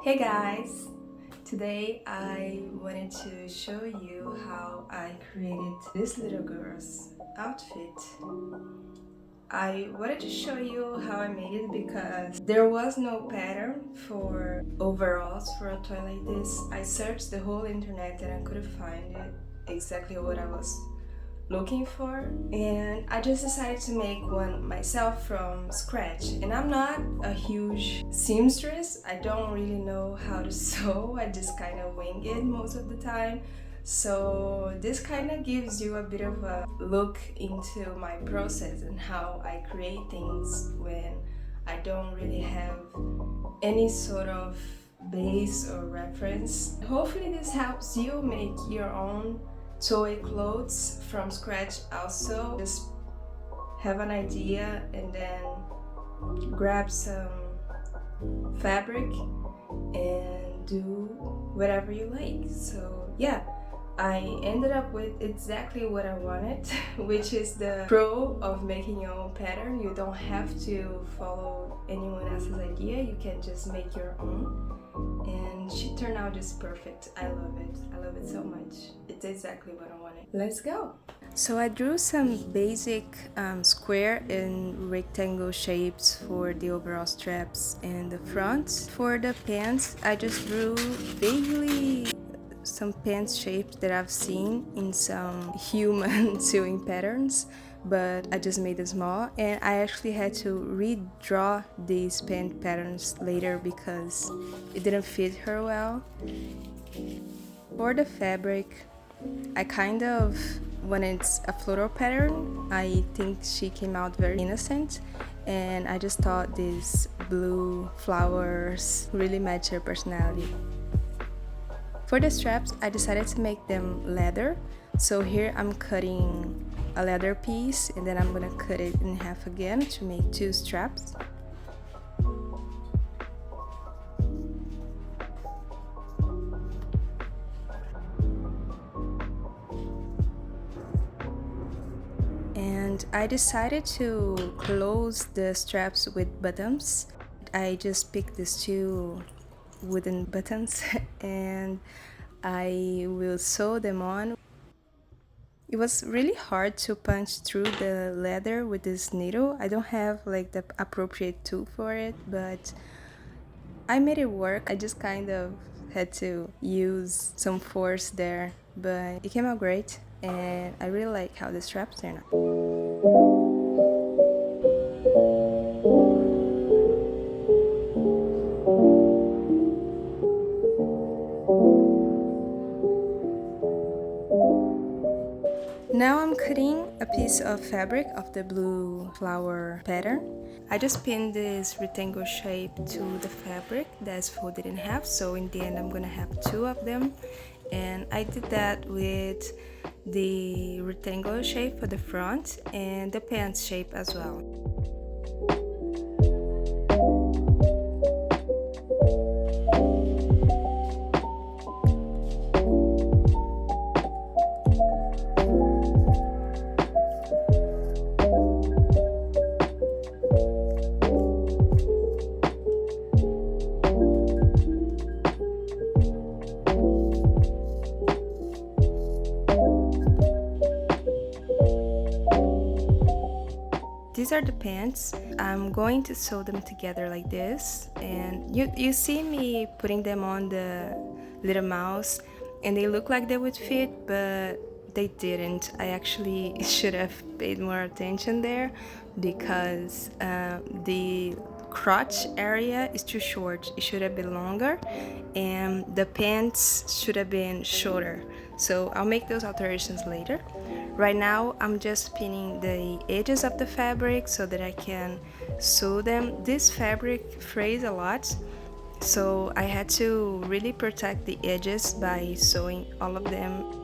Hey guys! Today I wanted to show you how I created this little girl's outfit. I wanted to show you how I made it because there was no pattern for overalls for a toy like this. I searched the whole internet and I couldn't find it exactly what I was looking for, and I just decided to make one myself from scratch. And I'm not a huge seamstress. I don't really know how to sew. I just kind of wing it most of the time. So this kind of gives you a bit of a look into my process and how I create things when I don't really have any sort of base or reference. Hopefully this helps you make your own toy clothes from scratch also. Just have an idea and then grab some fabric and do whatever you like. So yeah, I ended up with exactly what I wanted, which is the pro of making your own pattern. You don't have to follow anyone else's idea, you can just make your own. And she turned out just perfect. I love it. I love it so much. It's exactly what I wanted. Let's go! So I drew some basic square and rectangle shapes for the overall straps and the front. For the pants, I just drew vaguely some pants shapes that I've seen in some human sewing patterns, but I just made it small, and I actually had to redraw these pant patterns later because it didn't fit her well. For the fabric, I kind of wanted a floral pattern. I think she came out very innocent, and I just thought these blue flowers really match her personality. For the straps, I decided to make them leather. So here I'm cutting a leather piece and then I'm gonna cut it in half again to make two straps. And I decided to close the straps with buttons. I just picked these two wooden buttons and I will sew them on. It was really hard to punch through the leather with this needle. I don't have like the appropriate tool for it, but I made it work. I just kind of had to use some force there, but it came out great and I really like how the straps turned out. Now I'm cutting a piece of fabric of the blue flower pattern. I just pinned this rectangle shape to the fabric that's folded in half, so in the end I'm gonna have two of them. And I did that with the rectangle shape for the front and the pants shape as well. These are the pants. I'm going to sew them together like this, and you see me putting them on the little mouse and they look like they would fit, but they didn't. I actually should have paid more attention there because the crotch area is too short. It should have been longer and the pants should have been shorter. So I'll make those alterations later. Right now I'm just pinning the edges of the fabric so that I can sew them. This fabric frays a lot, so I had to really protect the edges by sewing all of them.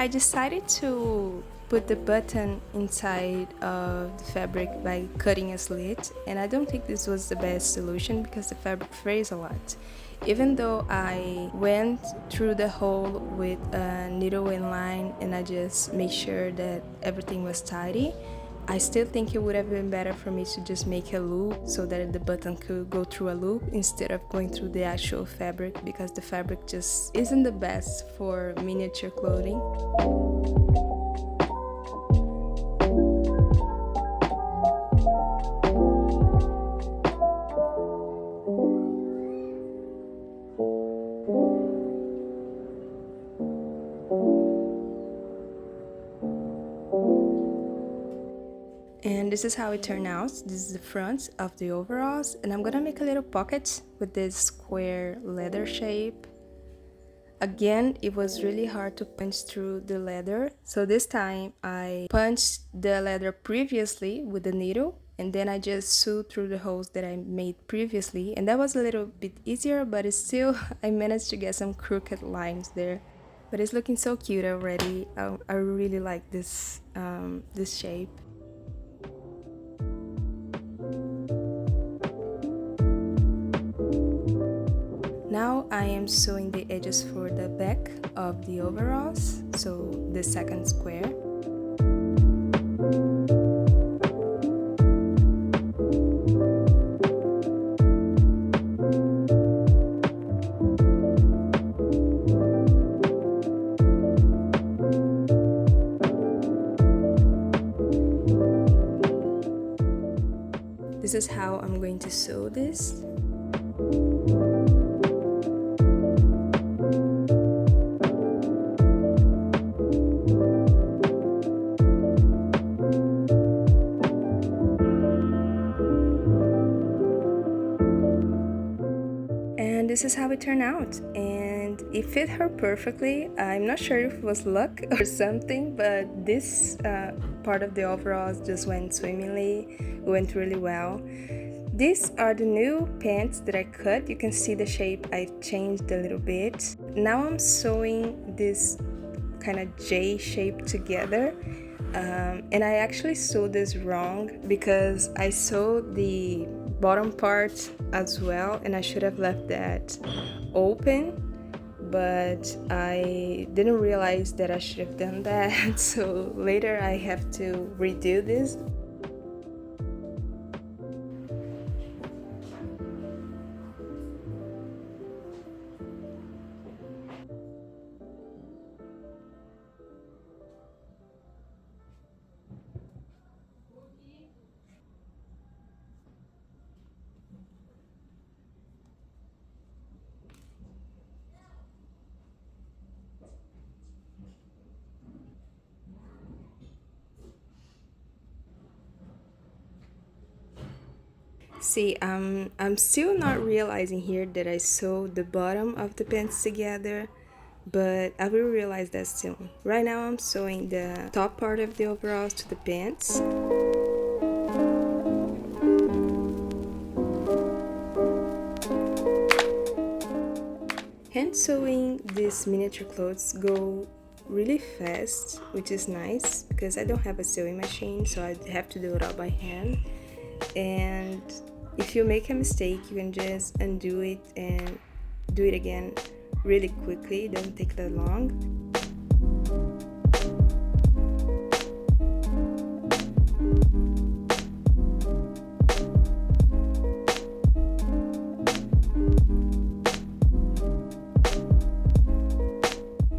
I decided to put the button inside of the fabric by cutting a slit, and I don't think this was the best solution because the fabric frays a lot. Even though I went through the hole with a needle and line and I just made sure that everything was tidy, I still think it would have been better for me to just make a loop so that the button could go through a loop instead of going through the actual fabric, because the fabric just isn't the best for miniature clothing. And this is how it turned out. This is the front of the overalls, and I'm gonna make a little pocket with this square leather shape. Again, it was really hard to punch through the leather, so this time I punched the leather previously with the needle, and then I just sewed through the holes that I made previously, and that was a little bit easier, but it's still, I managed to get some crooked lines there. But it's looking so cute already. I really like this shape. Now I am sewing the edges for the back of the overalls, so the second square. This is how I'm going to sew this. And this is how it turned out, and it fit her perfectly. I'm not sure if it was luck or something, but this part of the overalls just went swimmingly, went really well. These are the new pants that I cut. You can see the shape I changed a little bit. Now I'm sewing this kind of J shape together, and I actually sewed this wrong because I sewed the bottom part as well, and I should have left that open, but I didn't realize that I should have done that. So later I have to redo this. See, I'm still not realizing here that I sewed the bottom of the pants together, but I will realize that soon. Right now I'm sewing the top part of the overalls to the pants. Hand sewing these miniature clothes go really fast, which is nice because I don't have a sewing machine, so I have to do it all by hand. And if you make a mistake, you can just undo it and do it again really quickly. It doesn't take that long.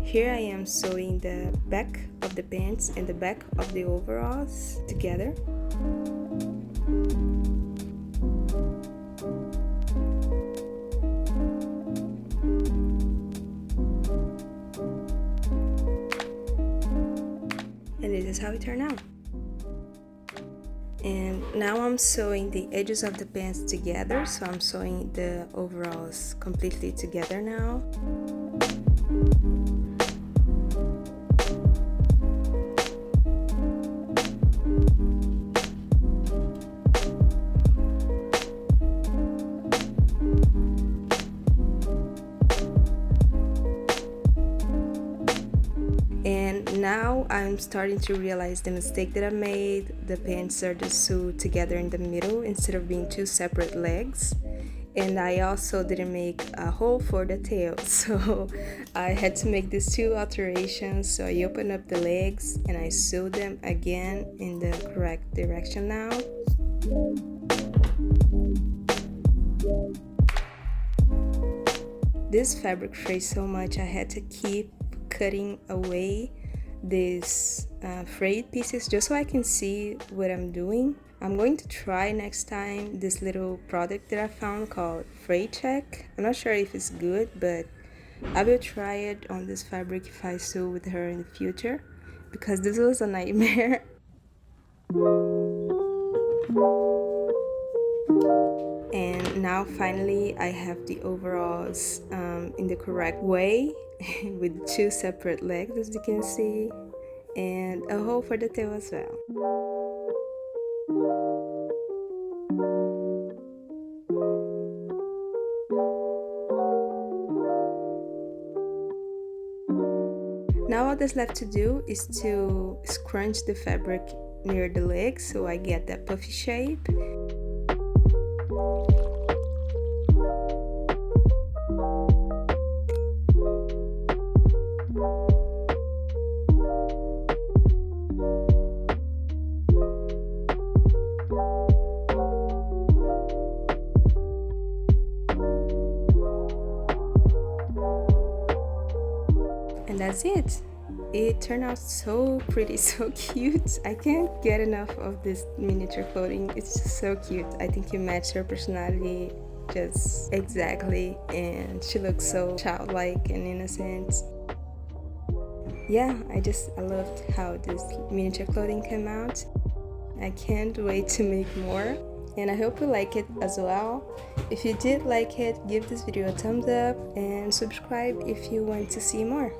Here I am sewing the back of the pants and the back of the overalls together. And this is how it turned out. And now I'm sewing the edges of the pants together, so I'm sewing the overalls completely together now. And now I'm starting to realize the mistake that I made. The pants are just sewed together in the middle instead of being two separate legs. And I also didn't make a hole for the tail, so I had to make these two alterations. So I opened up the legs and I sewed them again in the correct direction now. This fabric frayed so much I had to keep cutting away these frayed pieces just so I can see what I'm doing. I'm going to try next time this little product that I found called Fray Check. I'm not sure if it's good, but I will try it on this fabric if I sew with her in the future, because this was a nightmare. And now finally I have the overalls in the correct way with two separate legs, as you can see, and a hole for the tail as well. Now all that's left to do is to scrunch the fabric near the legs so I get that puffy shape. And that's it. It turned out so pretty, so cute. I can't get enough of this miniature clothing. It's just so cute. I think you match her personality just exactly, and she looks so childlike and innocent. Yeah, I loved how this miniature clothing came out. I can't wait to make more, and I hope you like it as well. If you did like it, give this video a thumbs up and subscribe if you want to see more.